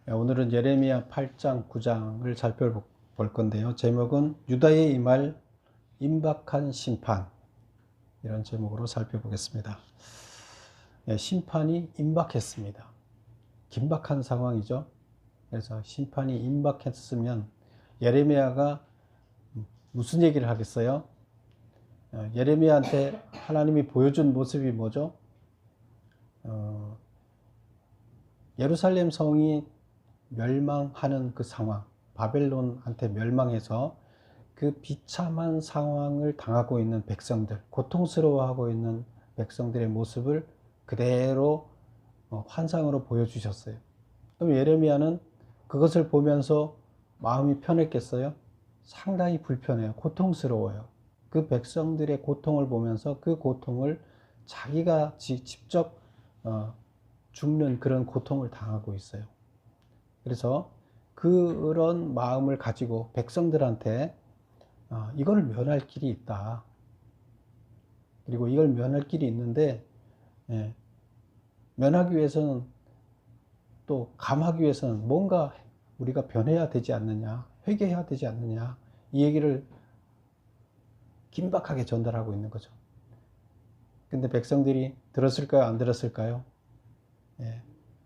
오늘은 예레미야 8장, 9장을 살펴볼 건데요. 제목은 유다에 임할 임박한 심판, 이런 제목으로 살펴보겠습니다. 심판이 임박했습니다. 긴박한 상황이죠. 그래서 심판이 임박했으면 예레미야가 무슨 얘기를 하겠어요? 예레미야한테 하나님이 보여준 모습이 뭐죠? 예루살렘 성이 멸망하는 그 상황, 바벨론한테 멸망해서 그 비참한 상황을 당하고 있는 백성들, 고통스러워하고 있는 백성들의 모습을 그대로 환상으로 보여주셨어요. 그럼 예레미야는 그것을 보면서 마음이 편했겠어요? 상당히 불편해요. 고통스러워요. 그 백성들의 고통을 보면서 그 고통을 자기가 직접 죽는 그런 고통을 당하고 있어요. 그래서 그런 마음을 가지고 백성들한테 이걸 면할 길이 있다. 그리고 이걸 면할 길이 있는데, 면하기 위해서는, 또 감하기 위해서는 뭔가 우리가 변해야 되지 않느냐, 회개해야 되지 않느냐, 이 얘기를 긴박하게 전달하고 있는 거죠. 근데 백성들이 들었을까요? 안 들었을까요?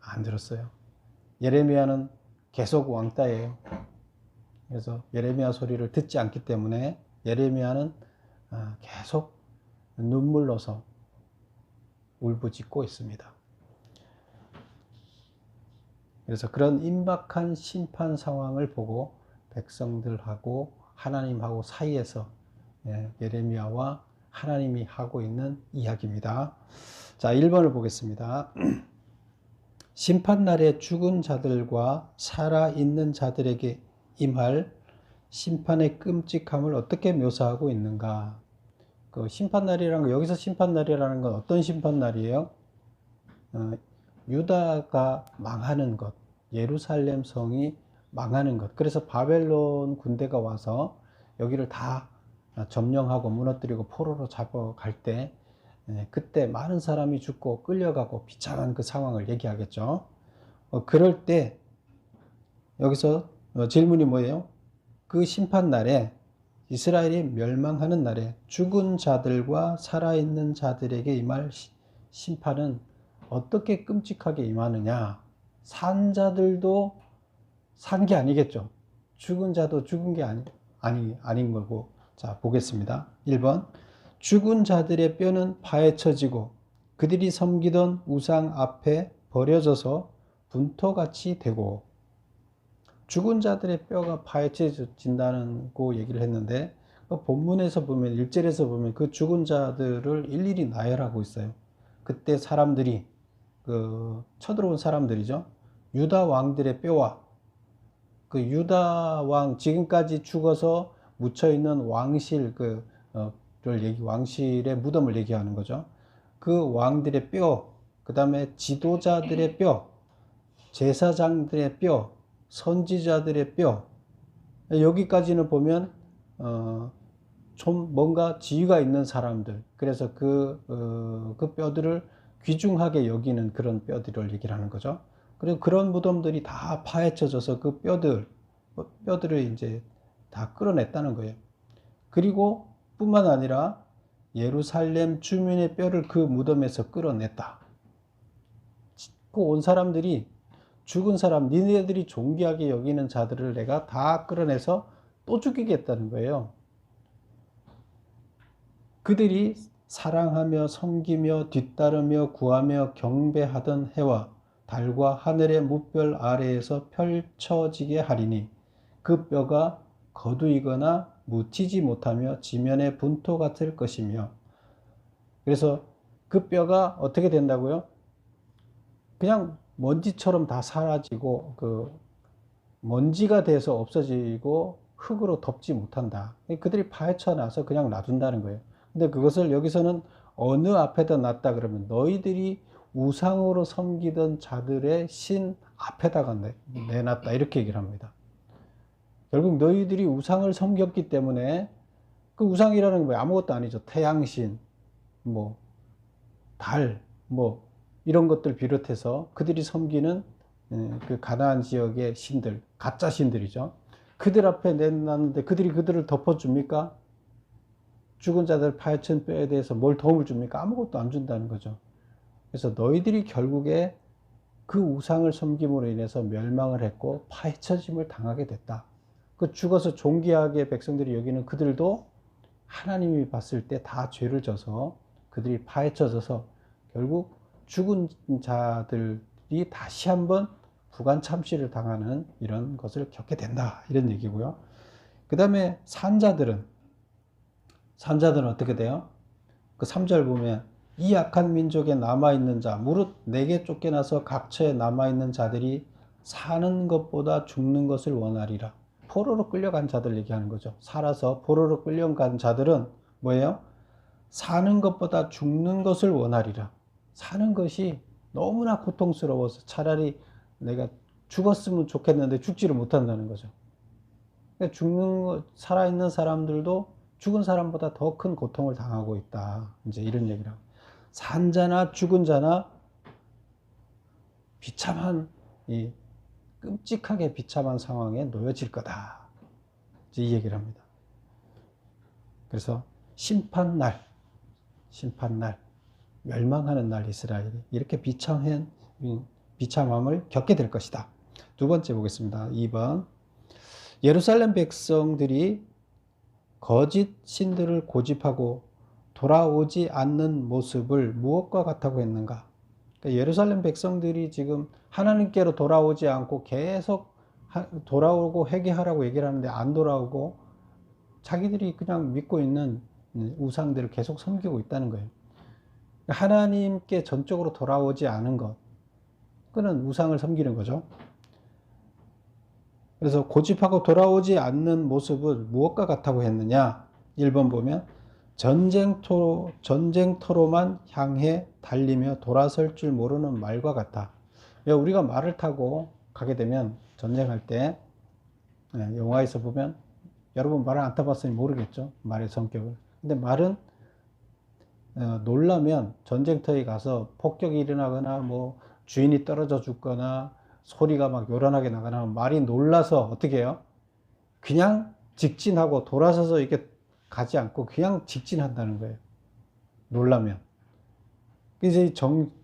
안 들었어요. 예레미야는 계속 왕따예요. 그래서 예레미야 소리를 듣지 않기 때문에 예레미야는 계속 눈물로서 울부짖고 있습니다. 그래서 그런 임박한 심판 상황을 보고 백성들하고 하나님하고 사이에서 예레미야와 하나님이 하고 있는 이야기입니다. 자, 1번을 보겠습니다. 심판날에 죽은 자들과 살아있는 자들에게 임할 심판의 끔찍함을 어떻게 묘사하고 있는가? 그 심판날이라는 거, 여기서 심판날이라는 건 어떤 심판날이에요? 유다가 망하는 것, 예루살렘 성이 망하는 것. 그래서 바벨론 군대가 와서 여기를 다 점령하고 무너뜨리고 포로로 잡아갈 때, 그때 많은 사람이 죽고 끌려가고 비참한 그 상황을 얘기하겠죠. 그럴 때 여기서 질문이 뭐예요? 그 심판날에, 이스라엘이 멸망하는 날에 죽은 자들과 살아있는 자들에게 임할 심판은 어떻게 끔찍하게 임하느냐? 산 자들도 산 게 아니겠죠. 죽은 자도 죽은 게 아닌 거고. 자, 보겠습니다. 1번. 죽은 자들의 뼈는 파헤쳐지고 그들이 섬기던 우상 앞에 버려져서 분토같이 되고. 죽은 자들의 뼈가 파헤쳐진다는 거 얘기를 했는데, 본문에서 보면, 1절에서 보면 그 죽은 자들을 일일이 나열하고 있어요. 그때 사람들이, 쳐들어온 사람들이죠. 유다 왕들의 뼈와 그 유다 왕, 지금까지 죽어서 묻혀있는 왕실, 왕실의 무덤을 얘기하는 거죠. 그 왕들의 뼈, 그 다음에 지도자들의 뼈, 제사장들의 뼈, 선지자들의 뼈, 여기까지는 보면 좀 뭔가 지위가 있는 사람들, 그래서 그 뼈들을 귀중하게 여기는 그런 뼈들을 얘기를 하는 거죠. 그리고 그런 무덤들이 다 파헤쳐져서 그 뼈들을 이제 다 끌어냈다는 거예요. 그리고 뿐만 아니라 예루살렘 주민의 뼈를 그 무덤에서 끌어냈다. 그 온 사람들이, 죽은 사람, 니네들이 존귀하게 여기는 자들을 내가 다 끌어내서 또 죽이겠다는 거예요. 그들이 사랑하며 섬기며 뒤따르며 구하며 경배하던 해와 달과 하늘의 무별 아래에서 펼쳐지게 하리니 그 뼈가 거두이거나 묻히지 못하며 지면의 분토 같을 것이며. 그래서 그 뼈가 어떻게 된다고요? 그냥 먼지처럼 다 사라지고 먼지가 돼서 없어지고 흙으로 덮지 못한다. 그들이 파헤쳐 나서 그냥 놔둔다는 거예요. 근데 그것을 여기서는 어느 앞에다 놨다 그러면 너희들이 우상으로 섬기던 자들의 신 앞에다가 내놨다, 이렇게 얘기를 합니다. 결국 너희들이 우상을 섬겼기 때문에, 그 우상이라는 게 뭐 아무것도 아니죠. 태양신, 달, 이런 것들 비롯해서 그들이 섬기는 그 가나안 지역의 신들, 가짜 신들이죠. 그들 앞에 내놨는데 그들이 그들을 덮어줍니까? 죽은 자들 파헤친 뼈에 대해서 뭘 도움을 줍니까? 아무것도 안 준다는 거죠. 그래서 너희들이 결국에 그 우상을 섬김으로 인해서 멸망을 했고 파헤쳐짐을 당하게 됐다. 그 죽어서 존귀하게 백성들이 여기는 그들도 하나님이 봤을 때 다 죄를 져서 그들이 파헤쳐져서 결국 죽은 자들이 다시 한번 부관 참시를 당하는 이런 것을 겪게 된다. 이런 얘기고요. 그 다음에 산자들은 어떻게 돼요? 그 3절 보면 이 악한 민족에 남아있는 자 무릇 내게 쫓겨나서 각처에 남아있는 자들이 사는 것보다 죽는 것을 원하리라. 포로로 끌려간 자들 얘기하는 거죠. 살아서 포로로 끌려간 자들은 뭐예요? 사는 것보다 죽는 것을 원하리라. 사는 것이 너무나 고통스러워서 차라리 내가 죽었으면 좋겠는데 죽지를 못한다는 거죠. 그러니까 살아있는 사람들도 죽은 사람보다 더 큰 고통을 당하고 있다. 이제 이런 얘기를 하고. 산 자나 죽은 자나 비참한, 끔찍하게 비참한 상황에 놓여질 거다. 이제 이 얘기를 합니다. 그래서 심판날, 멸망하는 날 이스라엘이 이렇게 비참함을 겪게 될 것이다. 두 번째 보겠습니다. 2번. 예루살렘 백성들이 거짓 신들을 고집하고 돌아오지 않는 모습을 무엇과 같다고 했는가? 그러니까 예루살렘 백성들이 지금 하나님께로 돌아오지 않고 계속 돌아오고 회개하라고 얘기를 하는데 안 돌아오고 자기들이 그냥 믿고 있는 우상들을 계속 섬기고 있다는 거예요. 하나님께 전적으로 돌아오지 않은 것, 그는 우상을 섬기는 거죠. 그래서 고집하고 돌아오지 않는 모습을 무엇과 같다고 했느냐? 1번 보면 전쟁터로만 향해 달리며 돌아설 줄 모르는 말과 같다. 우리가 말을 타고 가게 되면 전쟁할 때 영화에서 보면 여러분 말을 안 타봤으니 모르겠죠. 말의 성격을. 근데 말은 놀라면 전쟁터에 가서 폭격이 일어나거나 뭐 주인이 떨어져 죽거나 소리가 막 요란하게 나거나 말이 놀라서 어떻게 해요? 그냥 직진하고 돌아서서 이렇게 가지 않고 그냥 직진한다는 거예요. 놀라면. 그래서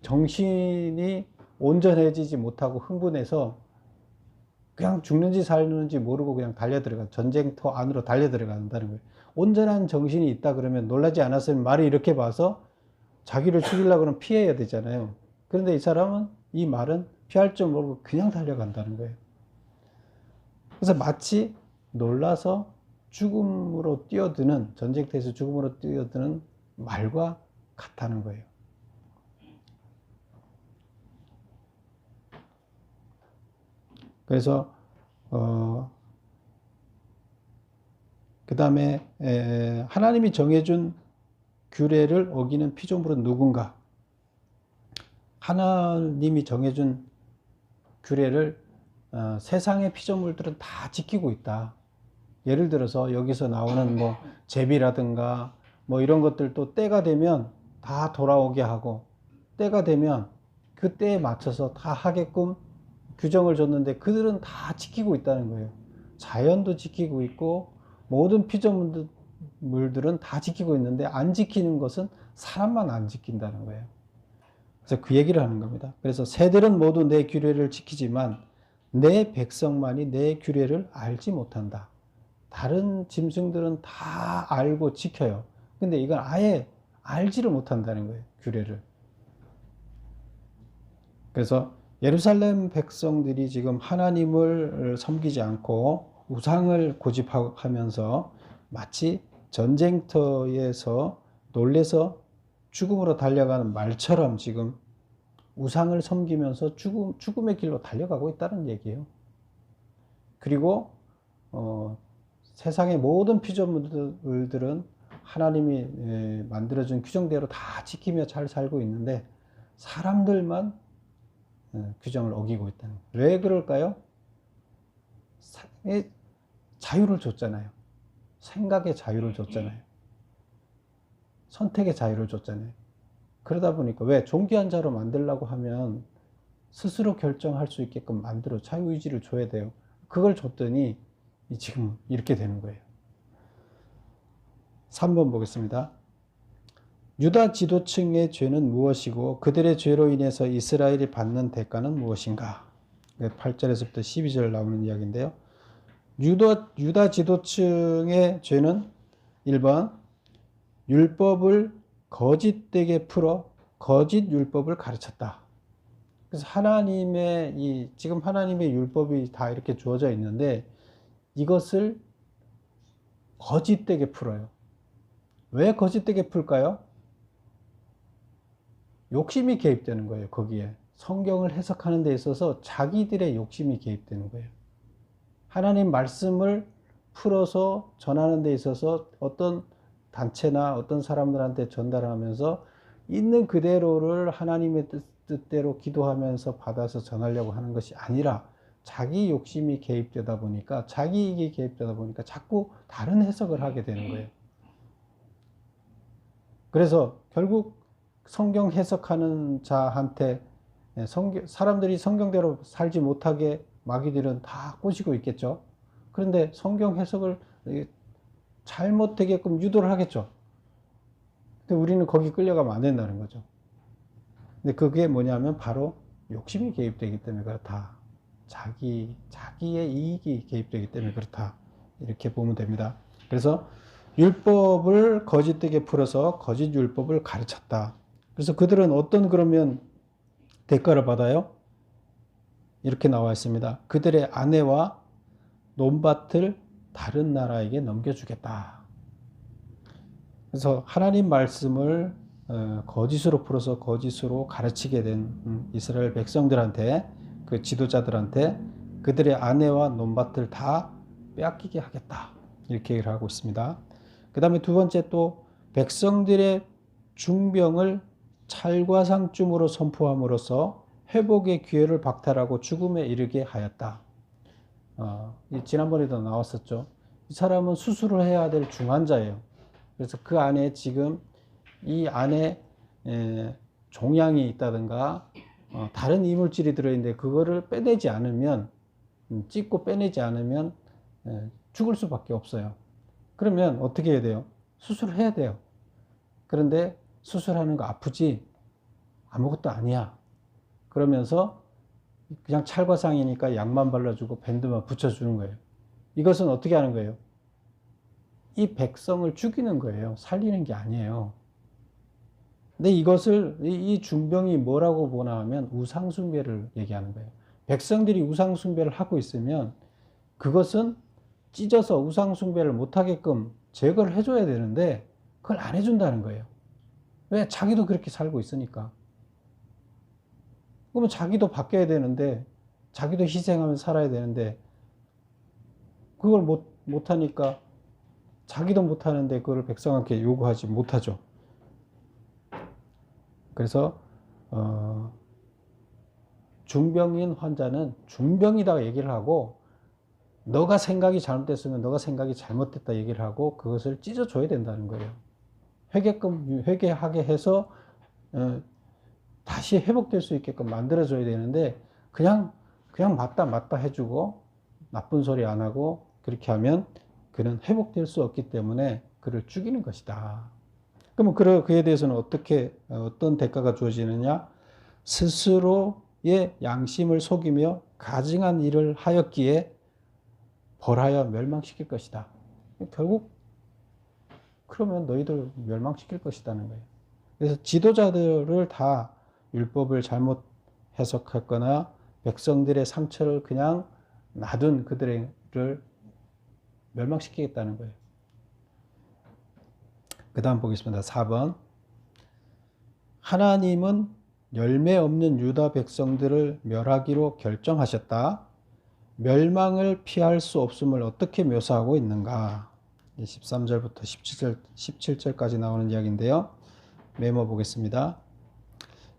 정신이 온전해지지 못하고 흥분해서 그냥 죽는지 사는지 모르고 그냥 전쟁터 안으로 달려 들어간다는 거예요. 온전한 정신이 있다 그러면 놀라지 않았으면 말이 이렇게 봐서 자기를 죽이려고 그러면 피해야 되잖아요. 그런데 이 사람은 이 말은 피할 줄 모르고 그냥 달려간다는 거예요. 그래서 마치 놀라서 죽음으로 뛰어드는, 전쟁터에서 죽음으로 뛰어드는 말과 같다는 거예요. 그래서 그 다음에 하나님이 정해준 규례를 어기는 피조물은 누군가? 하나님이 정해준 규례를 세상의 피조물들은 다 지키고 있다. 예를 들어서 여기서 나오는 뭐 제비라든가 뭐 이런 것들도 때가 되면 다 돌아오게 하고, 때가 되면 그 때에 맞춰서 다 하게끔 규정을 줬는데 그들은 다 지키고 있다는 거예요. 자연도 지키고 있고 모든 피조물들은 다 지키고 있는데 안 지키는 것은 사람만 안 지킨다는 거예요. 그래서 그 얘기를 하는 겁니다. 그래서 새들은 모두 내 규례를 지키지만 내 백성만이 내 규례를 알지 못한다. 다른 짐승들은 다 알고 지켜요. 근데 이건 아예 알지를 못한다는 거예요. 규례를. 그래서 예루살렘 백성들이 지금 하나님을 섬기지 않고 우상을 고집하면서 마치 전쟁터에서 놀래서 죽음으로 달려가는 말처럼 지금 우상을 섬기면서 죽음의 길로 달려가고 있다는 얘기예요. 그리고 세상의 모든 피조물들은 하나님이 만들어준 규정대로 다 지키며 잘 살고 있는데 사람들만 규정을 어기고 있다는 거예요. 왜 그럴까요? 자유를 줬잖아요. 생각의 자유를 줬잖아요. 선택의 자유를 줬잖아요. 그러다 보니까 왜 존귀한 자로 만들려고 하면 스스로 결정할 수 있게끔 만들어 자유의지를 줘야 돼요. 그걸 줬더니 지금 이렇게 되는 거예요. 3번 보겠습니다. 유다 지도층의 죄는 무엇이고 그들의 죄로 인해서 이스라엘이 받는 대가는 무엇인가? 8절에서부터 12절 나오는 이야기인데요. 유다 지도층의 죄는 1번 율법을 거짓되게 풀어 거짓 율법을 가르쳤다. 그래서 지금 하나님의 율법이 다 이렇게 주어져 있는데 이것을 거짓되게 풀어요. 왜 거짓되게 풀까요? 욕심이 개입되는 거예요. 거기에 성경을 해석하는 데 있어서 자기들의 욕심이 개입되는 거예요. 하나님 말씀을 풀어서 전하는 데 있어서 어떤 단체나 어떤 사람들한테 전달하면서 있는 그대로를 하나님의 뜻대로 기도하면서 받아서 전하려고 하는 것이 아니라 자기 욕심이 개입되다 보니까 자기 이익이 개입되다 보니까 자꾸 다른 해석을 하게 되는 거예요. 그래서 결국 성경 해석하는 자한테 사람들이 성경대로 살지 못하게 마귀들은 다 꼬시고 있겠죠. 그런데 성경 해석을 잘못되게끔 유도를 하겠죠. 근데 우리는 거기 끌려가면 안 된다는 거죠. 근데 그게 뭐냐면 바로 욕심이 개입되기 때문에 그렇다. 자기의 이익이 개입되기 때문에 그렇다. 이렇게 보면 됩니다. 그래서 율법을 거짓되게 풀어서 거짓 율법을 가르쳤다. 그래서 그들은 어떤 그러면 대가를 받아요? 이렇게 나와 있습니다. 그들의 아내와 논밭을 다른 나라에게 넘겨주겠다. 그래서 하나님 말씀을 거짓으로 풀어서 거짓으로 가르치게 된 이스라엘 백성들한테 그 지도자들한테 그들의 아내와 논밭을 다 빼앗기게 하겠다. 이렇게 얘기를 하고 있습니다. 그 다음에 두 번째 또 백성들의 중병을 찰과상쯤으로 선포함으로써 회복의 기회를 박탈하고 죽음에 이르게 하였다. 지난번에도 나왔었죠. 이 사람은 수술을 해야 될 중환자예요. 그래서 그 안에 지금 이 안에 종양이 있다든가 다른 이물질이 들어있는데 그거를 빼내지 않으면 찢고 빼내지 않으면 죽을 수밖에 없어요. 그러면 어떻게 해야 돼요? 수술을 해야 돼요. 그런데 수술하는 거 아프지? 아무것도 아니야. 그러면서 그냥 찰과상이니까 약만 발라주고 밴드만 붙여주는 거예요. 이것은 어떻게 하는 거예요? 이 백성을 죽이는 거예요. 살리는 게 아니에요. 근데 이것을 이 중병이 뭐라고 보나 하면 우상숭배를 얘기하는 거예요. 백성들이 우상숭배를 하고 있으면 그것은 찢어서 우상숭배를 못하게끔 제거를 해줘야 되는데 그걸 안 해준다는 거예요. 왜? 자기도 그렇게 살고 있으니까. 그러면 자기도 바뀌어야 되는데 자기도 희생하면서 살아야 되는데 그걸 못하니까 자기도 못하는데 그걸 백성한테 요구하지 못하죠. 그래서 중병인 환자는 중병이다 얘기를 하고 너가 생각이 잘못됐으면 너가 생각이 잘못됐다 얘기를 하고 그것을 찢어줘야 된다는 거예요. 회개하게 해서 다시 회복될 수 있게끔 만들어줘야 되는데 그냥 맞다 해주고 나쁜 소리 안 하고 그렇게 하면 그는 회복될 수 없기 때문에 그를 죽이는 것이다. 그러면 그에 대해서는 어떤 대가가 주어지느냐? 스스로의 양심을 속이며 가증한 일을 하였기에 벌하여 멸망시킬 것이다. 결국 그러면 너희들 멸망시킬 것이라는 거예요. 그래서 지도자들을 다 율법을 잘못 해석했거나 백성들의 상처를 그냥 놔둔 그들을 멸망시키겠다는 거예요. 그 다음 보겠습니다. 4번. 하나님은 열매 없는 유다 백성들을 멸하기로 결정하셨다. 멸망을 피할 수 없음을 어떻게 묘사하고 있는가? 13절부터 17절까지 나오는 이야기인데요. 메모 보겠습니다.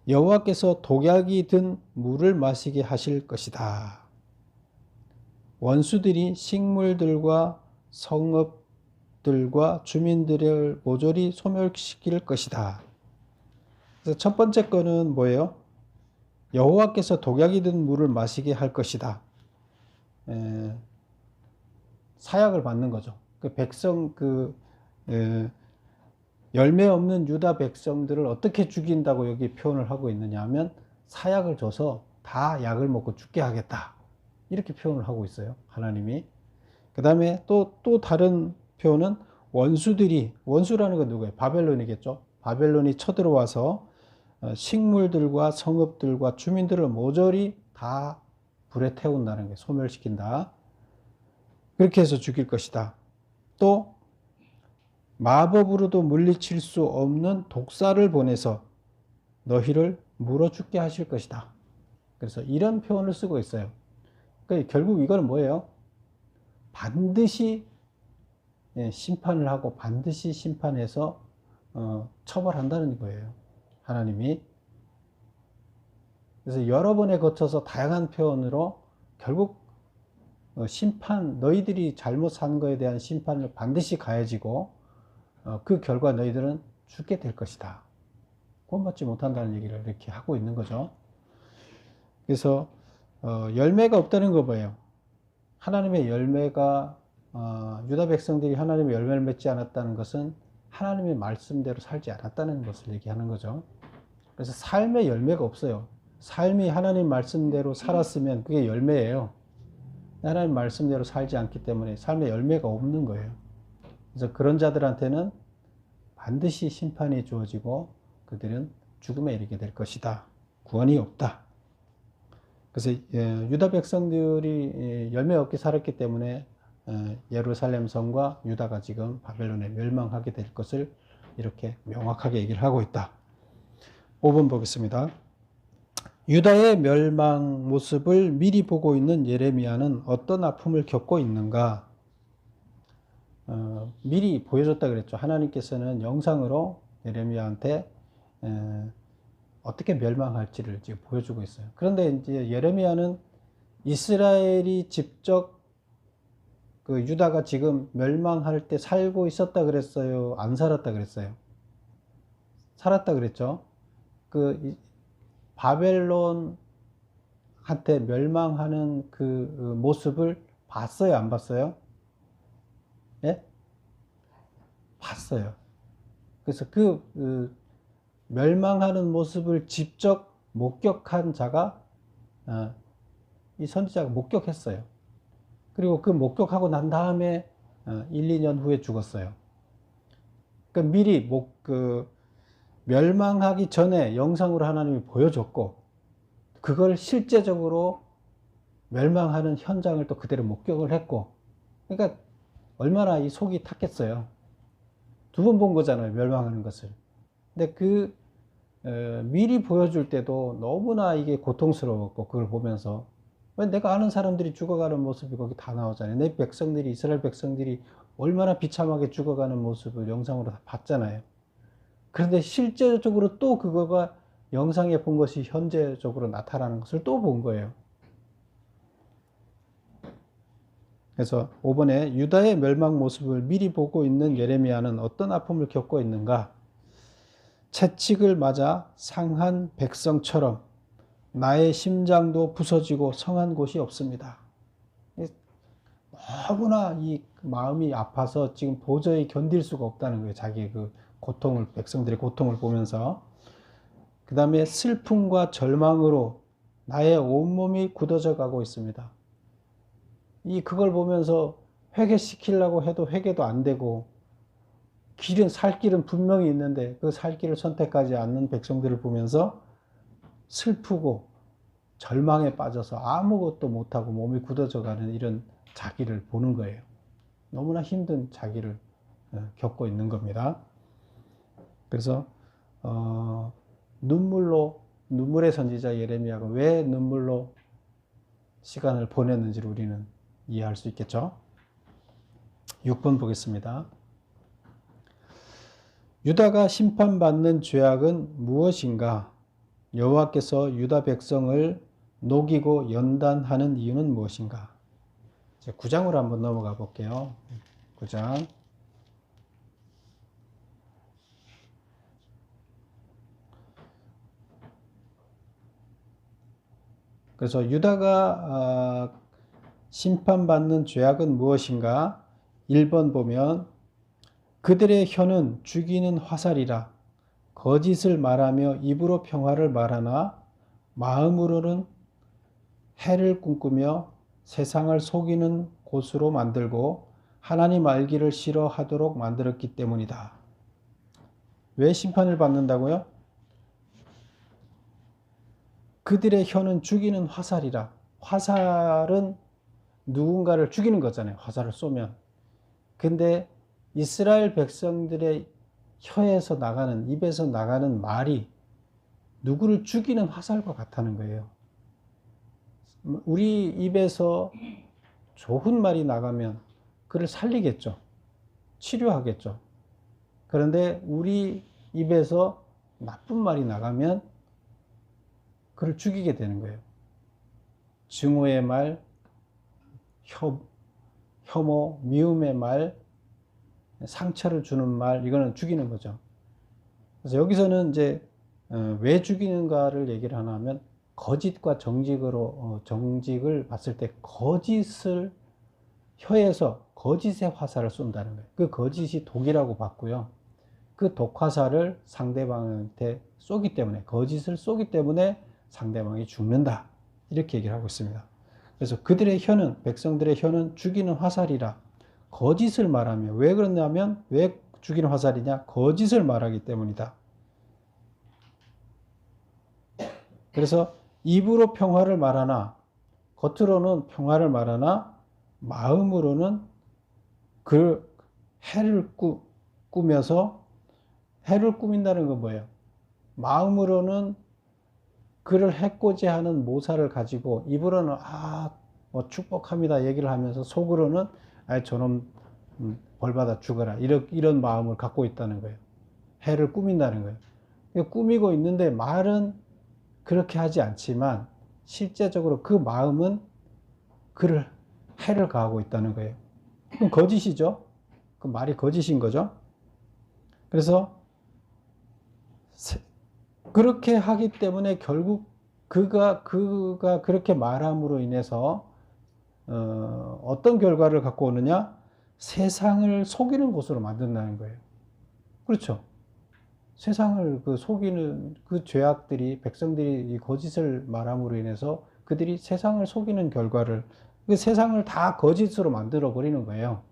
여호와께서 독약이 든 물을 마시게 하실 것이다. 원수들이 식물들과 성읍들과 주민들을 모조리 소멸시킬 것이다. 그래서 첫 번째 거는 뭐예요? 여호와께서 독약이 든 물을 마시게 할 것이다. 사약을 받는 거죠. 그 백성 열매 없는 유다 백성들을 어떻게 죽인다고 여기 표현을 하고 있느냐 하면 사약을 줘서 다 약을 먹고 죽게 하겠다. 이렇게 표현을 하고 있어요. 하나님이. 그 다음에 또 다른 표현은 원수라는 건 누구예요? 바벨론이겠죠. 바벨론이 쳐들어와서 식물들과 성읍들과 주민들을 모조리 다 불에 태운다는 거예요. 소멸시킨다. 그렇게 해서 죽일 것이다. 또 마법으로도 물리칠 수 없는 독사를 보내서 너희를 물어 죽게 하실 것이다. 그래서 이런 표현을 쓰고 있어요. 그러니까 결국 이거는 뭐예요? 반드시 심판을 하고 반드시 심판해서 처벌한다는 거예요. 하나님이. 그래서 여러 번에 거쳐서 다양한 표현으로 결국 심판, 너희들이 잘못 산 거에 대한 심판을 반드시 가해지고 그 결과 너희들은 죽게 될 것이다. 구원받지 못한다는 얘기를 이렇게 하고 있는 거죠. 그래서 열매가 없다는 거 뭐예요? 하나님의 열매가 유다 백성들이 하나님의 열매를 맺지 않았다는 것은 하나님의 말씀대로 살지 않았다는 것을 얘기하는 거죠. 그래서 삶의 열매가 없어요. 삶이 하나님 말씀대로 살았으면 그게 열매예요. 하나님 말씀대로 살지 않기 때문에 삶의 열매가 없는 거예요. 그래서 그런 자들한테는 반드시 심판이 주어지고 그들은 죽음에 이르게 될 것이다. 구원이 없다. 그래서 유다 백성들이 열매 없게 살았기 때문에 예루살렘 성과 유다가 지금 바벨론에 멸망하게 될 것을 이렇게 명확하게 얘기를 하고 있다. 5번 보겠습니다. 유다의 멸망 모습을 미리 보고 있는 예레미야는 어떤 아픔을 겪고 있는가? 미리 보여줬다 그랬죠. 하나님께서는 영상으로 예레미야한테 어떻게 멸망할지를 지금 보여주고 있어요. 그런데 이제 예레미야는 이스라엘이 직접 그 유다가 지금 멸망할 때 살고 있었다 그랬어요? 안 살았다 그랬어요? 살았다 그랬죠. 그 바벨론한테 멸망하는 그 모습을 봤어요? 안 봤어요? 예? 봤어요. 그래서 그 멸망하는 모습을 직접 목격한 자가 이 선지자가 목격했어요. 그리고 그 목격하고 난 다음에 1, 2년 후에 죽었어요. 그러니까 미리 멸망하기 전에 영상으로 하나님이 보여줬고 그걸 실제적으로 멸망하는 현장을 또 그대로 목격을 했고, 그러니까 얼마나 이 속이 탔겠어요. 2번 본 거잖아요, 멸망하는 것을. 근데 미리 보여줄 때도 너무나 이게 고통스러웠고, 그걸 보면서 왜 내가 아는 사람들이 죽어가는 모습이 거기 다 나오잖아요. 내 백성들이, 이스라엘 백성들이 얼마나 비참하게 죽어가는 모습을 영상으로 다 봤잖아요. 그런데 실제적으로 또 그거가 영상에 본 것이 현재적으로 나타나는 것을 또 본 거예요. 그래서 5번에 유다의 멸망 모습을 미리 보고 있는 예레미야는 어떤 아픔을 겪고 있는가? 채찍을 맞아 상한 백성처럼 나의 심장도 부서지고 성한 곳이 없습니다. 너무나 이 마음이 아파서 지금 도저히 견딜 수가 없다는 거예요. 자기의 그 고통을, 백성들의 고통을 보면서. 그 다음에 슬픔과 절망으로 나의 온몸이 굳어져 가고 있습니다. 그걸 보면서 회개시키려고 해도 회개도 안 되고, 살 길은 분명히 있는데 그 살 길을 선택하지 않는 백성들을 보면서 슬프고 절망에 빠져서 아무것도 못하고 몸이 굳어져 가는 이런 자기를 보는 거예요. 너무나 힘든 자기를 겪고 있는 겁니다. 그래서 눈물의 선지자 예레미야가 왜 눈물로 시간을 보냈는지를 우리는 이해할 수 있겠죠. 6번 보겠습니다. 유다가 심판받는 죄악은 무엇인가? 여호와께서 유다 백성을 녹이고 연단하는 이유는 무엇인가? 9장으로 한번 넘어가 볼게요. 9장. 그래서 유다가 심판받는 죄악은 무엇인가? 1번 보면 그들의 혀는 죽이는 화살이라 거짓을 말하며 입으로 평화를 말하나 마음으로는 해를 꿈꾸며 세상을 속이는 곳으로 만들고 하나님 알기를 싫어하도록 만들었기 때문이다. 왜 심판을 받는다고요? 그들의 혀는 죽이는 화살이라. 화살은 누군가를 죽이는 거잖아요. 화살을 쏘면. 근데 이스라엘 백성들의 혀에서 나가는, 입에서 나가는 말이 누구를 죽이는 화살과 같다는 거예요. 우리 입에서 좋은 말이 나가면 그를 살리겠죠. 치료하겠죠. 그런데 우리 입에서 나쁜 말이 나가면 그를 죽이게 되는 거예요. 증오의 말, 혐오, 미움의 말, 상처를 주는 말, 이거는 죽이는 거죠. 그래서 여기서는 이제 왜 죽이는가를 얘기를 하면 거짓과 정직을 봤을 때 거짓을 혀에서 거짓의 화살을 쏜다는 거예요. 그 거짓이 독이라고 봤고요. 그 독화살을 상대방한테 쏘기 때문에, 거짓을 쏘기 때문에 상대방이 죽는다. 이렇게 얘기를 하고 있습니다. 그래서 그들의 혀는, 백성들의 혀는 죽이는 화살이라 거짓을 말하며, 왜 그러냐면, 왜 죽이는 화살이냐? 거짓을 말하기 때문이다. 그래서 입으로 평화를 말하나, 겉으로는 평화를 말하나, 마음으로는 그 해를 꾸며서, 해를 꾸민다는 건 뭐예요? 마음으로는 그를 해코지 하는 모사를 가지고, 입으로는 뭐 축복합니다 얘기를 하면서, 속으로는 저놈 벌받아 죽어라, 이런 마음을 갖고 있다는 거예요. 해를 꾸민다는 거예요. 꾸미고 있는데 말은 그렇게 하지 않지만 실제적으로 그 마음은 그를 해를 가하고 있다는 거예요. 그럼 거짓이죠. 그 말이 거짓인 거죠. 그래서 그렇게 하기 때문에 결국 그가 그렇게 말함으로 인해서 어떤 결과를 갖고 오느냐? 세상을 속이는 곳으로 만든다는 거예요. 그렇죠. 세상을 속이는 그 죄악들이, 백성들이 이 거짓을 말함으로 인해서 그들이 세상을 속이는 결과를, 그 세상을 다 거짓으로 만들어 버리는 거예요.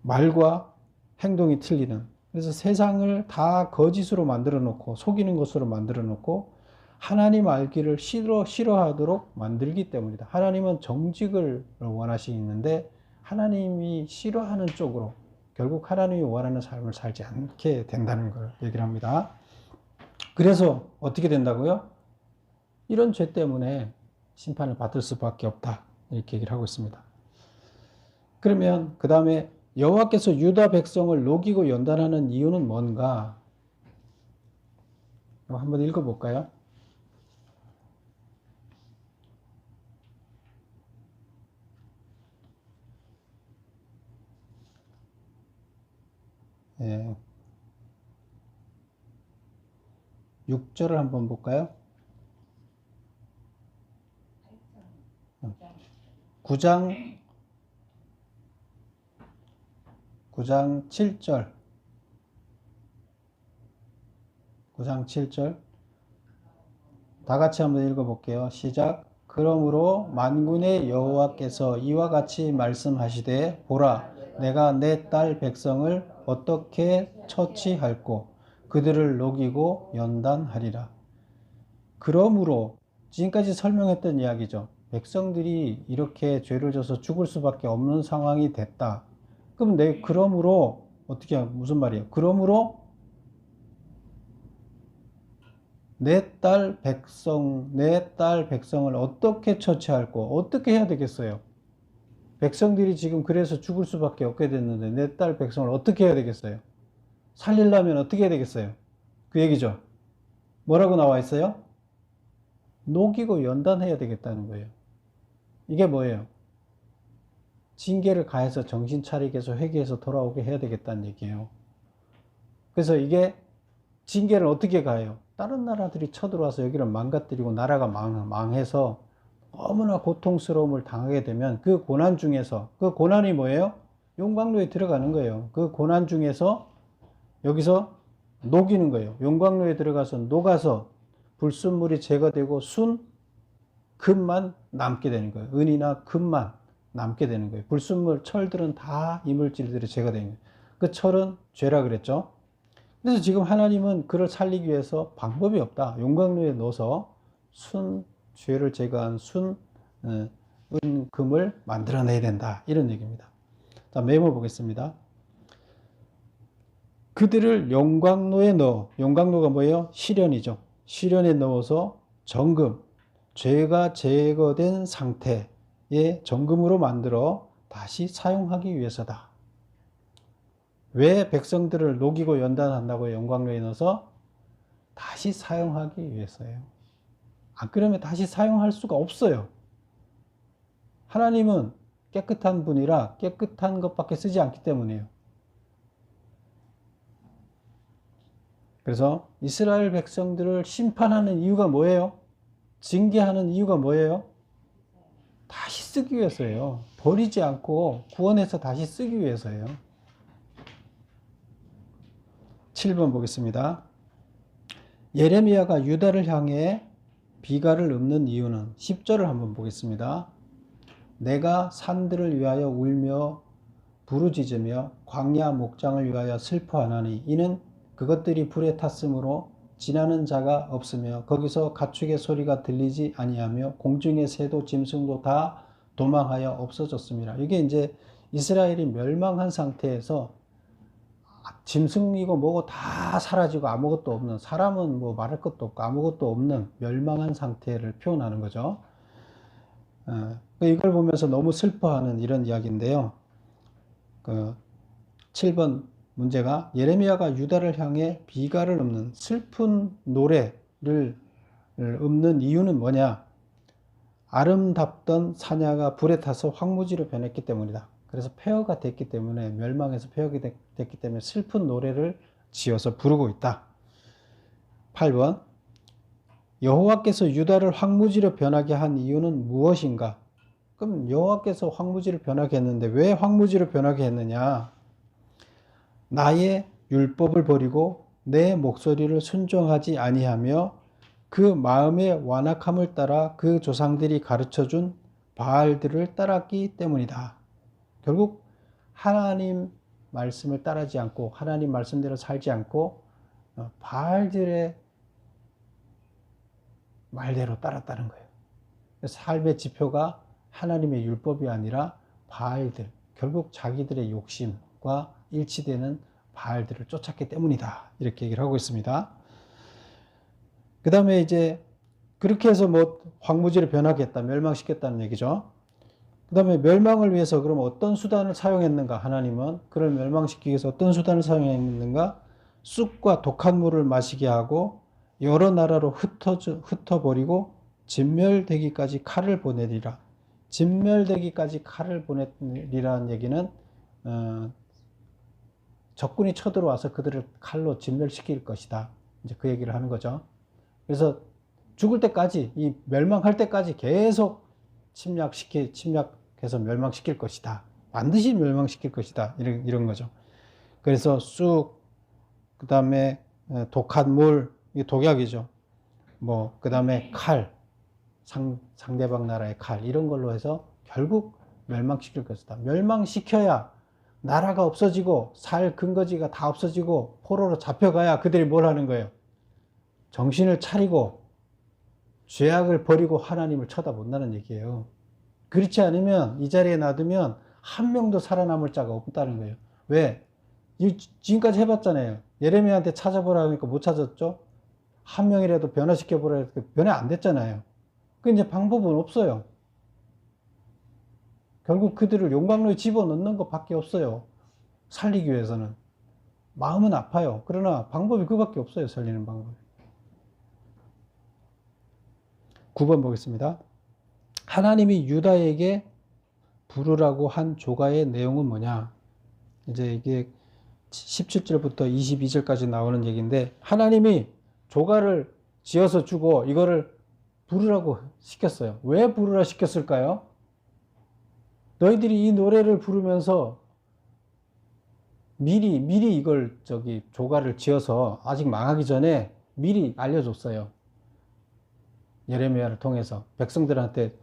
말과 행동이 틀리는. 그래서 세상을 다 거짓으로 만들어 놓고, 속이는 것으로 만들어 놓고, 하나님 알기를 싫어하도록 만들기 때문이다. 하나님은 정직을 원하시는데 하나님이 싫어하는 쪽으로, 결국 하나님이 원하는 삶을 살지 않게 된다는 걸 얘기를 합니다. 그래서 어떻게 된다고요? 이런 죄 때문에 심판을 받을 수밖에 없다. 이렇게 얘기를 하고 있습니다. 그러면 그 다음에 여호와께서 유다 백성을 녹이고 연단하는 이유는 뭔가? 한번 읽어볼까요? 예. 6절을 한번 볼까요? 9장 7절. 9장 7절. 다 같이 한번 읽어볼게요. 시작. 그러므로 만군의 여호와께서 이와 같이 말씀하시되, 보라, 내가 내 딸 백성을 어떻게 처치할꼬 그들을 녹이고 연단하리라. 그러므로, 지금까지 설명했던 이야기죠. 백성들이 이렇게 죄를 져서 죽을 수밖에 없는 상황이 됐다. 그럼 그러므로 무슨 말이에요? 그러므로 내 딸 백성을 어떻게 처치할꼬? 어떻게 해야 되겠어요? 백성들이 지금 그래서 죽을 수밖에 없게 됐는데 내 딸 백성을 어떻게 해야 되겠어요? 살리려면 어떻게 해야 되겠어요? 그 얘기죠. 뭐라고 나와 있어요? 녹이고 연단해야 되겠다는 거예요. 이게 뭐예요? 징계를 가해서 정신 차리게 해서 회개해서 돌아오게 해야 되겠다는 얘기예요. 그래서 이게 징계를 어떻게 가해요? 다른 나라들이 쳐들어와서 여기를 망가뜨리고 나라가 망해서 너무나 고통스러움을 당하게 되면 그 고난 중에서, 그 고난이 뭐예요? 용광로에 들어가는 거예요. 그 고난 중에서 여기서 녹이는 거예요. 용광로에 들어가서 녹아서 불순물이 제거되고 금만 남게 되는 거예요. 은이나 금만 남게 되는 거예요. 불순물, 철들은 다 이물질들이 제거되는 거예요. 그 철은 죄라 그랬죠. 그래서 지금 하나님은 그를 살리기 위해서 방법이 없다. 용광로에 넣어서 죄를 제거한 은, 금을 만들어내야 된다. 이런 얘기입니다. 자, 메모 보겠습니다. 그들을 용광로에 넣어, 용광로가 뭐예요? 시련이죠. 시련에 넣어서 정금, 죄가 제거된 상태의 정금으로 만들어 다시 사용하기 위해서다. 왜 백성들을 녹이고 연단한다고 용광로에 넣어서? 다시 사용하기 위해서예요. 안 그러면 다시 사용할 수가 없어요. 하나님은 깨끗한 분이라 깨끗한 것밖에 쓰지 않기 때문이에요. 그래서 이스라엘 백성들을 심판하는 이유가 뭐예요? 징계하는 이유가 뭐예요? 다시 쓰기 위해서예요. 버리지 않고 구원해서 다시 쓰기 위해서예요. 7번 보겠습니다. 예레미야가 유다를 향해 비가를 읊는 이유는 10절을 한번 보겠습니다. 내가 산들을 위하여 울며 부르짖으며 광야 목장을 위하여 슬퍼하나니 이는 그것들이 불에 탔으므로 지나는 자가 없으며 거기서 가축의 소리가 들리지 아니하며 공중의 새도 짐승도 다 도망하여 없어졌습니다. 이게 이제 이스라엘이 멸망한 상태에서 짐승이고 뭐고 다 사라지고 아무것도 없는, 사람은 뭐 말할 것도 없고 아무것도 없는 멸망한 상태를 표현하는 거죠. 이걸 보면서 너무 슬퍼하는 이런 이야기인데요. 7번 문제가 예레미야가 유다를 향해 비가를 읊는 슬픈 노래를 읊는 이유는 뭐냐? 아름답던 사냐가 불에 타서 황무지로 변했기 때문이다. 그래서 폐허가 됐기 때문에, 멸망해서 폐허가 됐기 때문에 슬픈 노래를 지어서 부르고 있다. 8번 여호와께서 유다를 황무지로 변하게 한 이유는 무엇인가? 그럼 여호와께서 황무지를 변하게 했는데 왜 황무지로 변하게 했느냐? 나의 율법을 버리고 내 목소리를 순종하지 아니하며 그 마음의 완악함을 따라 그 조상들이 가르쳐준 바알들을 따랐기 때문이다. 결국 하나님 말씀을 따르지 않고 하나님 말씀대로 살지 않고 바알들의 말대로 따랐다는 거예요. 삶의 지표가 하나님의 율법이 아니라 바알들, 결국 자기들의 욕심과 일치되는 바알들을 쫓았기 때문이다. 이렇게 얘기를 하고 있습니다. 그 다음에 이제 그렇게 해서 뭐 황무지를 변하게 했다, 멸망시켰다는 얘기죠. 그 다음에 멸망을 위해서 그럼 어떤 수단을 사용했는가? 하나님은 그를 멸망시키기 위해서 어떤 수단을 사용했는가? 쑥과 독한 물을 마시게 하고 여러 나라로 흩어버리고 진멸되기까지 칼을 보내리라. 진멸되기까지 칼을 보내리라는 얘기는 적군이 쳐들어와서 그들을 칼로 진멸시킬 것이다. 이제 그 얘기를 하는 거죠. 그래서 죽을 때까지, 이 멸망할 때까지 계속 침략해서 멸망시킬 것이다. 반드시 멸망시킬 것이다. 이런 거죠. 그래서 쑥, 그 다음에 독한 물, 이게 독약이죠. 그 다음에 칼, 상대방 나라의 칼, 이런 걸로 해서 결국 멸망시킬 것이다. 멸망시켜야 나라가 없어지고 살 근거지가 다 없어지고 포로로 잡혀가야 그들이 뭘 하는 거예요? 정신을 차리고 죄악을 버리고 하나님을 쳐다본다는 얘기예요. 그렇지 않으면 이 자리에 놔두면 한 명도 살아남을 자가 없다는 거예요. 왜? 지금까지 해봤잖아요. 예레미야한테 찾아보라 하니까 못 찾았죠? 한 명이라도 변화시켜보라 해서 변화 안 됐잖아요. 그 이제 방법은 없어요. 결국 그들을 용광로에 집어넣는 것밖에 없어요. 살리기 위해서는. 마음은 아파요. 그러나 방법이 그밖에 없어요. 살리는 방법이. 9번 보겠습니다. 하나님이 유다에게 부르라고 한 조가의 내용은 뭐냐? 이제 이게 17절부터 22절까지 나오는 얘기인데, 하나님이 조가를 지어서 주고 이거를 부르라고 시켰어요. 왜 부르라 시켰을까요? 너희들이 이 노래를 부르면서 미리 이걸 조가를 지어서 아직 망하기 전에 미리 알려줬어요. 예레미야를 통해서 백성들한테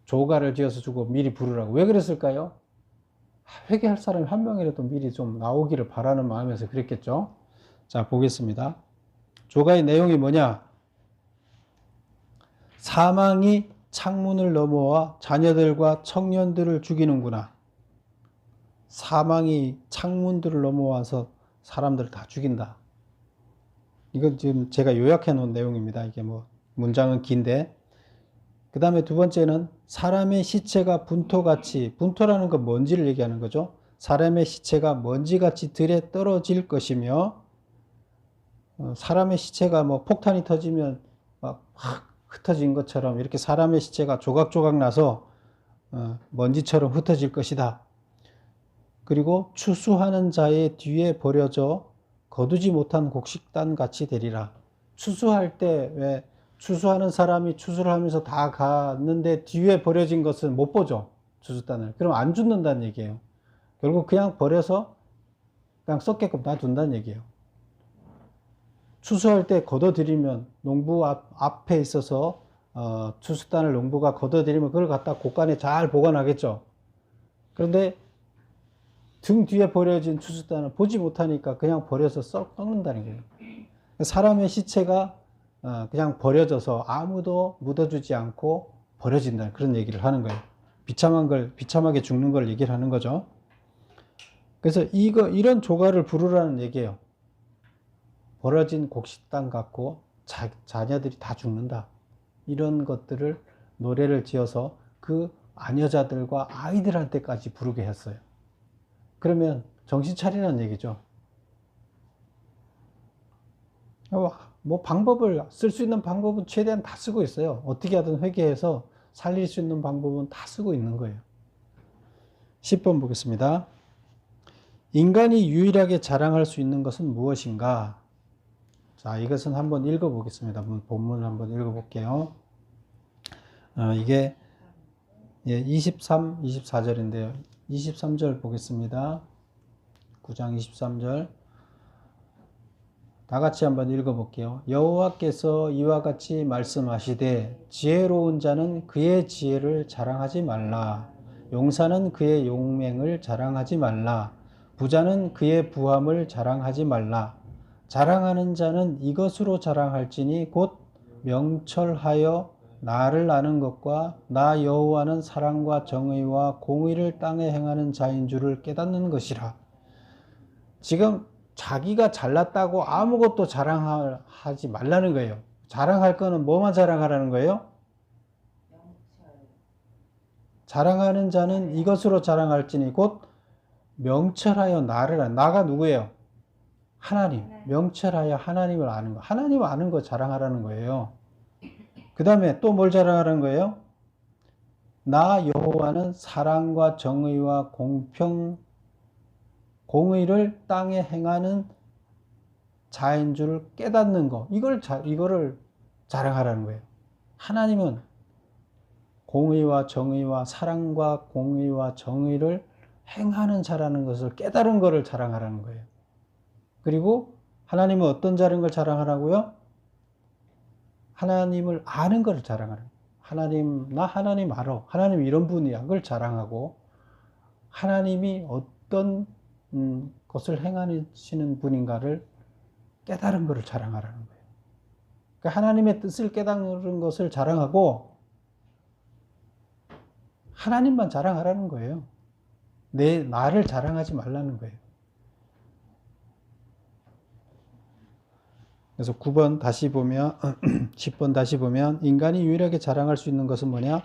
조가를 지어서 주고 미리 부르라고. 왜 그랬을까요? 회개할 사람이 한 명이라도 미리 좀 나오기를 바라는 마음에서 그랬겠죠. 자, 보겠습니다. 조가의 내용이 뭐냐? 사망이 창문을 넘어와 자녀들과 청년들을 죽이는구나. 사망이 창문들을 넘어와서 사람들을 다 죽인다. 이건 지금 제가 요약해 놓은 내용입니다. 이게 뭐 문장은 긴데. 그 다음에 두 번째는 사람의 시체가 분토같이, 분토라는 건 먼지를 얘기하는 거죠. 사람의 시체가 먼지같이 들에 떨어질 것이며, 사람의 시체가 뭐 폭탄이 터지면 막 흩어진 것처럼 이렇게 사람의 시체가 조각조각 나서 먼지처럼 흩어질 것이다. 그리고 추수하는 자의 뒤에 버려져 거두지 못한 곡식단 같이 되리라. 추수할 때 왜 추수하는 사람이 추수를 하면서 다 갔는데 뒤에 버려진 것은 못 보죠. 추수단을. 그럼 안 죽는다는 얘기예요. 결국 그냥 버려서 그냥 썩게끔 놔둔다는 얘기예요. 추수할 때 걷어들이면 농부 앞에 있어서 추수단을 농부가 걷어들이면 그걸 갖다 곳간에 잘 보관하겠죠. 그런데 등 뒤에 버려진 추수단을 보지 못하니까 그냥 버려서 썩는다는 거예요. 사람의 시체가 그냥 버려져서 아무도 묻어주지 않고 버려진다, 그런 얘기를 하는 거예요. 비참하게 죽는 걸 얘기를 하는 거죠. 그래서 이런 조가를 부르라는 얘기예요. 버려진 곡식단 같고 자녀들이 다 죽는다. 이런 것들을 노래를 지어서 그 아녀자들과 아이들한테까지 부르게 했어요. 그러면 정신 차리라는 얘기죠. 뭐 방법을 쓸 수 있는 방법은 최대한 다 쓰고 있어요. 어떻게 하든 회개해서 살릴 수 있는 방법은 다 쓰고 있는 거예요. 10번 보겠습니다. 인간이 유일하게 자랑할 수 있는 것은 무엇인가? 자, 이것은 한번 읽어보겠습니다. 본문을 한번 읽어볼게요. 이게 23, 24절인데요. 23절 보겠습니다. 9장 23절. 다 같이 한번 읽어볼게요. 여호와께서 이와 같이 말씀하시되 지혜로운 자는 그의 지혜를 자랑하지 말라. 용사는 그의 용맹을 자랑하지 말라. 부자는 그의 부함을 자랑하지 말라. 자랑하는 자는 이것으로 자랑할지니 곧 명철하여 나를 아는 것과 나 여호와는 사랑과 정의와 공의를 땅에 행하는 자인 줄을 깨닫는 것이라. 지금 자기가 잘났다고 아무것도 자랑하지 말라는 거예요. 자랑할 거는 뭐만 자랑하라는 거예요? 자랑하는 자는 이것으로 자랑할지니 곧 명철하여 나를, 나가 누구예요? 하나님. 명철하여 하나님을 아는 거. 하나님을 아는 거 자랑하라는 거예요. 그 다음에 또 뭘 자랑하라는 거예요? 나 여호와는 사랑과 정의와 공의를 땅에 행하는 자인 줄 깨닫는 거. 이거를 자랑하라는 거예요. 하나님은 공의와 정의와 사랑과 공의와 정의를 행하는 자라는 것을 깨달은 것을 자랑하라는 거예요. 그리고 하나님은 어떤 자라는 걸 자랑하라고요? 하나님을 아는 것을 자랑하는 거예요. 나 하나님 알아. 하나님 이런 분이야. 그걸 자랑하고, 하나님이 어떤 것을 행하시는 분인가를 깨달은 것을 자랑하라는 거예요. 그러니까 하나님의 뜻을 깨달은 것을 자랑하고 하나님만 자랑하라는 거예요. 나를 자랑하지 말라는 거예요. 그래서 9번 다시 보면 10번 다시 보면 인간이 유일하게 자랑할 수 있는 것은 뭐냐?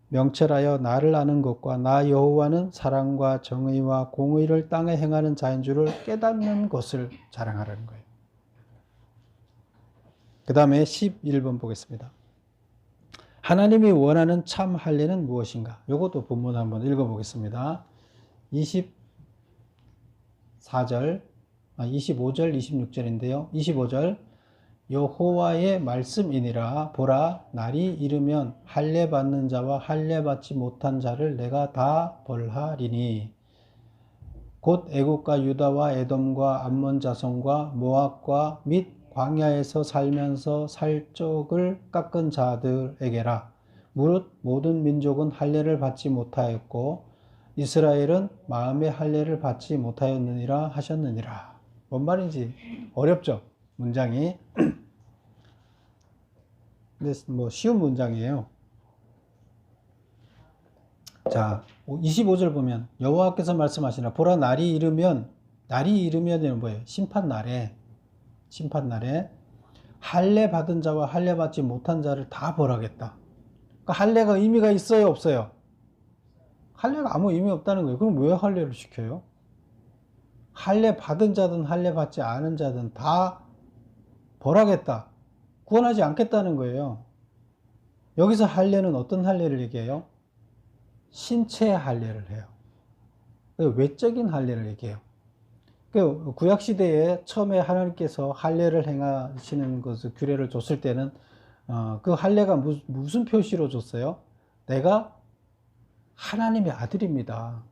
명철하여 나를 아는 것과 나 여호와는 사랑과 정의와 공의를 땅에 행하는 자인 줄을 깨닫는 것을 자랑하라는 거예요. 그 다음에 11번 보겠습니다. 하나님이 원하는 참 할례는 무엇인가? 이것도 본문 한번 읽어보겠습니다. 25절, 26절인데요. 25절. 여호와의 말씀이니라. 보라, 날이 이르면 할례 받는 자와 할례 받지 못한 자를 내가 다 벌하리니 곧 애국과 유다와 에돔과 암몬 자손과 모압과 및 광야에서 살면서 살적을 깎은 자들에게라. 무릇 모든 민족은 할례를 받지 못하였고 이스라엘은 마음의 할례를 받지 못하였느니라 하셨느니라. 뭔 말인지 어렵죠? 문장이. 근데 뭐 쉬운 문장이에요. 자, 25절 보면 여호와께서 말씀하시나 보라, 날이 이르면은 뭐예요? 심판날에 할례 받은 자와 할례 받지 못한 자를 다 벌하겠다. 그러니까 할례가 의미가 있어요, 없어요? 할례가 아무 의미 없다는 거예요. 그럼 왜 할례를 시켜요? 할례 받은 자든 할례 받지 않은 자든 다 벌하겠다. 구원하지 않겠다는 거예요. 여기서 할례는 어떤 할례를 얘기해요? 신체의 할례를 해요. 외적인 할례를 얘기해요. 그 구약 시대에 처음에 하나님께서 할례를 행하시는 것을 규례를 줬을 때는 그 할례가 무슨 표시로 줬어요? 내가 하나님의 아들입니다.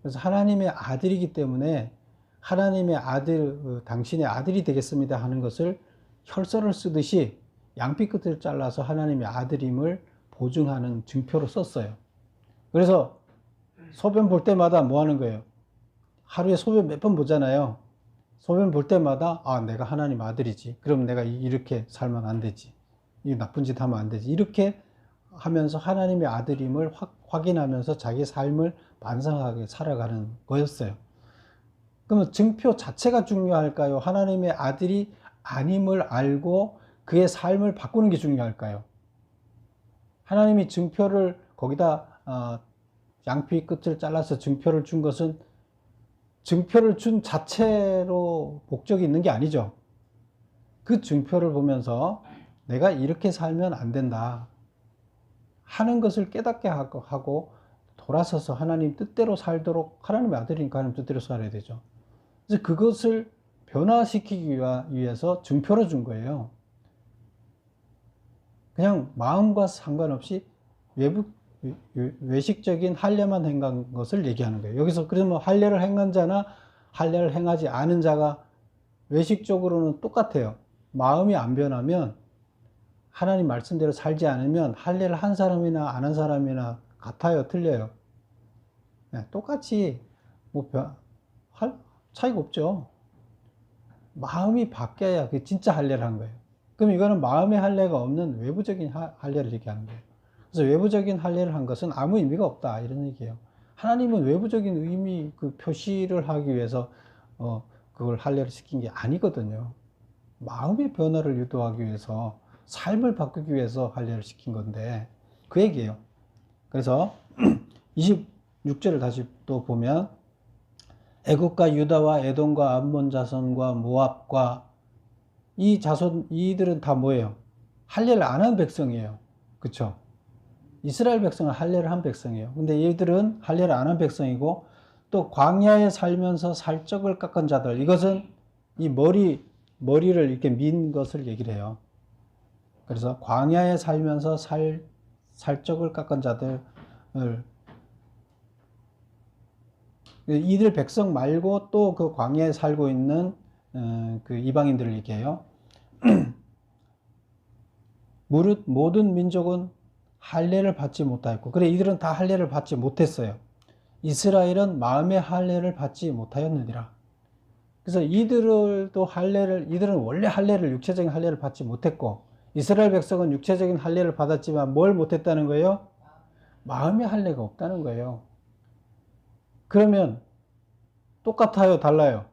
그래서 하나님의 아들이기 때문에 하나님의 아들, 당신의 아들이 되겠습니다 하는 것을 혈서를 쓰듯이 양피 끝을 잘라서 하나님의 아들임을 보증하는 증표로 썼어요. 그래서 소변 볼 때마다 뭐 하는 거예요? 하루에 소변 몇 번 보잖아요. 소변 볼 때마다 내가 하나님 아들이지. 그럼 내가 이렇게 살면 안 되지. 이 나쁜 짓 하면 안 되지. 이렇게 하면서 하나님의 아들임을 확인하면서 자기 삶을 반성하게 살아가는 거였어요. 그러면 증표 자체가 중요할까요? 하나님의 아들이 아님을 알고 그의 삶을 바꾸는 게 중요할까요? 하나님이 증표를 거기다 양피 끝을 잘라서 증표를 준 것은 증표를 준 자체로 목적이 있는 게 아니죠. 그 증표를 보면서 내가 이렇게 살면 안 된다 하는 것을 깨닫게 하고 돌아서서 하나님 뜻대로 살도록, 하나님의 아들이니까 하나님 뜻대로 살아야 되죠. 그래서 그것을 변화시키기 위해서 증표를 준 거예요. 그냥 마음과 상관없이 외식적인 할례만 행한 것을 얘기하는 거예요. 여기서 그러면 할례를 행한 자나 할례를 행하지 않은 자가 외식적으로는 똑같아요. 마음이 안 변하면, 하나님 말씀대로 살지 않으면 할례를 한 사람이나 안 한 사람이나 같아요, 틀려요? 네, 똑같이 차이가 없죠. 마음이 바뀌어야 그 진짜 할례를 한 거예요. 그럼 이거는 마음의 할례가 없는 외부적인 할례를 얘기하는 거예요. 그래서 외부적인 할례를 한 것은 아무 의미가 없다, 이런 얘기예요. 하나님은 외부적인 의미, 그 표시를 하기 위해서 그걸 할례를 시킨 게 아니거든요. 마음의 변화를 유도하기 위해서, 삶을 바꾸기 위해서 할례를 시킨 건데 그 얘기예요. 그래서 26절을 다시 또 보면 애국과 유다와 에돔과 암몬 자손과 모압과 이 자손, 이들은 다 뭐예요? 할례를 안 한 백성이에요. 그쵸? 이스라엘 백성은 할례를 한 백성이에요. 근데 얘들은 할례를 안 한 백성이고, 또 광야에 살면서 살적을 깎은 자들, 이것은 이 머리를 이렇게 민 것을 얘기를 해요. 그래서 광야에 살면서 살적을 깎은 자들을, 이들 백성 말고 또 그 광야에 살고 있는 그 이방인들을 얘기해요. 무릇 모든 민족은 할례를 받지 못하였고, 그래 이들은 다 할례를 받지 못했어요. 이스라엘은 마음의 할례를 받지 못하였느니라. 그래서 이들은 원래 할례를, 육체적인 할례를 받지 못했고, 이스라엘 백성은 육체적인 할례를 받았지만 뭘 못했다는 거예요? 마음의 할례가 없다는 거예요. 그러면 똑같아요, 달라요?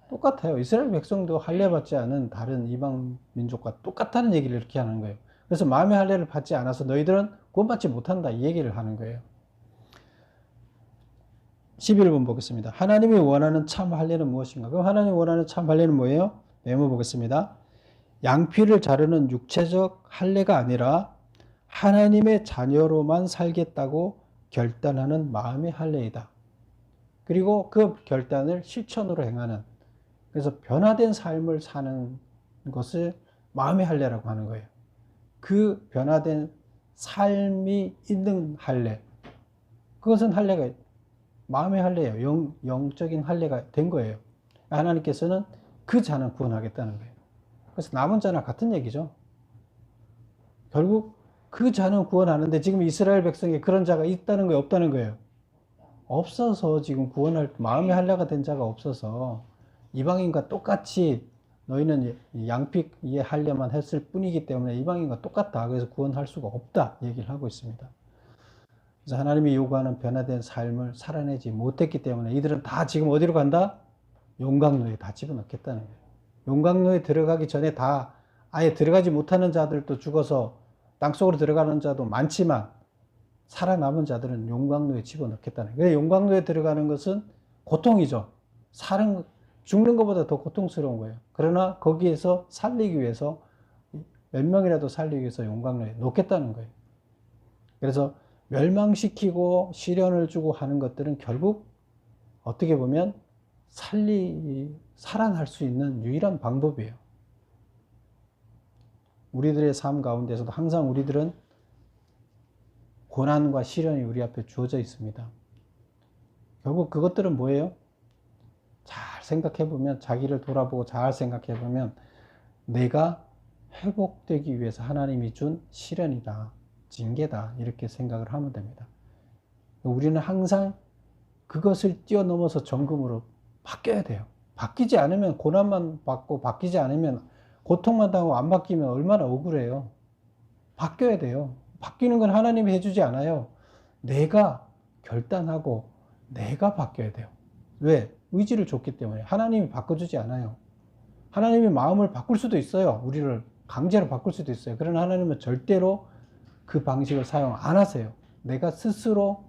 똑같아요. 이스라엘 백성도 할례 받지 않은 다른 이방 민족과 똑같다는 얘기를 이렇게 하는 거예요. 그래서 마음의 할례를 받지 않아서 너희들은 구원받지 못한다, 이 얘기를 하는 거예요. 11번 보겠습니다. 하나님이 원하는 참 할례는 무엇인가? 그럼 하나님이 원하는 참 할례는 뭐예요? 메모 보겠습니다. 양피를 자르는 육체적 할례가 아니라 하나님의 자녀로만 살겠다고 결단하는 마음의 할례이다. 그리고 그 결단을 실천으로 행하는, 그래서 변화된 삶을 사는 것을 마음의 할례라고 하는 거예요. 그 변화된 삶이 있는 할례, 그것은 할례가 마음의 할례예요. 영적인 할례가 된 거예요. 하나님께서는 그 자는 구원하겠다는 거예요. 그래서 남은 자나 같은 얘기죠. 결국 그 자는 구원하는데 지금 이스라엘 백성에 그런 자가 있다는 거예요, 없다는 거예요? 없어서 지금 구원할 마음의 할례가 된 자가 없어서 이방인과 똑같이 너희는 양픽의 할례만 했을 뿐이기 때문에 이방인과 똑같다. 그래서 구원할 수가 없다 얘기를 하고 있습니다. 그래서 하나님이 요구하는 변화된 삶을 살아내지 못했기 때문에 이들은 다 지금 어디로 간다? 용광로에 다 집어넣겠다는 거예요. 용광로에 들어가기 전에 다 아예 들어가지 못하는 자들도 죽어서 땅속으로 들어가는 자도 많지만 살아남은 자들은 용광로에 집어넣겠다는 거예요. 용광로에 들어가는 것은 고통이죠. 죽는 것보다 더 고통스러운 거예요. 그러나 거기에서 살리기 위해서 몇 명이라도 살리기 위해서 용광로에 놓겠다는 거예요. 그래서 멸망시키고 시련을 주고 하는 것들은 결국 어떻게 보면 살아날 수 있는 유일한 방법이에요. 우리들의 삶 가운데서도 항상 우리들은 고난과 시련이 우리 앞에 주어져 있습니다. 결국 그것들은 뭐예요? 잘 생각해보면, 자기를 돌아보고 잘 생각해보면 내가 회복되기 위해서 하나님이 준 시련이다, 징계다, 이렇게 생각을 하면 됩니다. 우리는 항상 그것을 뛰어넘어서 정금으로 바뀌어야 돼요. 바뀌지 않으면 고난만 받고 바뀌지 않으면 고통만 당하고 안 바뀌면 얼마나 억울해요. 바뀌어야 돼요. 바뀌는 건 하나님이 해주지 않아요. 내가 결단하고 내가 바뀌어야 돼요. 왜? 의지를 줬기 때문에. 하나님이 바꿔주지 않아요. 하나님이 마음을 바꿀 수도 있어요. 우리를 강제로 바꿀 수도 있어요. 그러나 하나님은 절대로 그 방식을 사용 안 하세요. 내가 스스로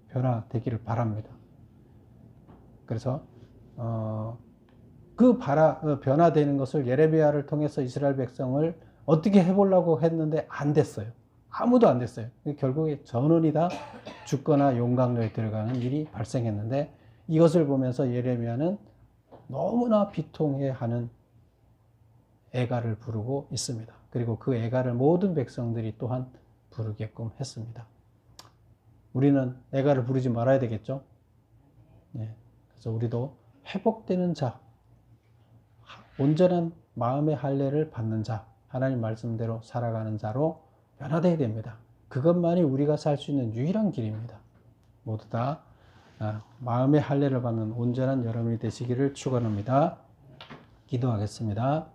변화되기를 바랍니다. 그래서 변화되는 것을 예레미야를 통해서 이스라엘 백성을 어떻게 해보려고 했는데 안 됐어요. 아무도 안 됐어요. 결국에 전원이 다 죽거나 용광로에 들어가는 일이 발생했는데 이것을 보면서 예레미야는 너무나 비통해하는 애가를 부르고 있습니다. 그리고 그 애가를 모든 백성들이 또한 부르게끔 했습니다. 우리는 애가를 부르지 말아야 되겠죠? 네. 그래서 우리도 회복되는 자, 온전한 마음의 할례를 받는 자, 하나님 말씀대로 살아가는 자로 변화되어야 됩니다. 그것만이 우리가 살 수 있는 유일한 길입니다. 모두 다 마음의 할례를 받는 온전한 여러분이 되시기를 축원합니다. 기도하겠습니다.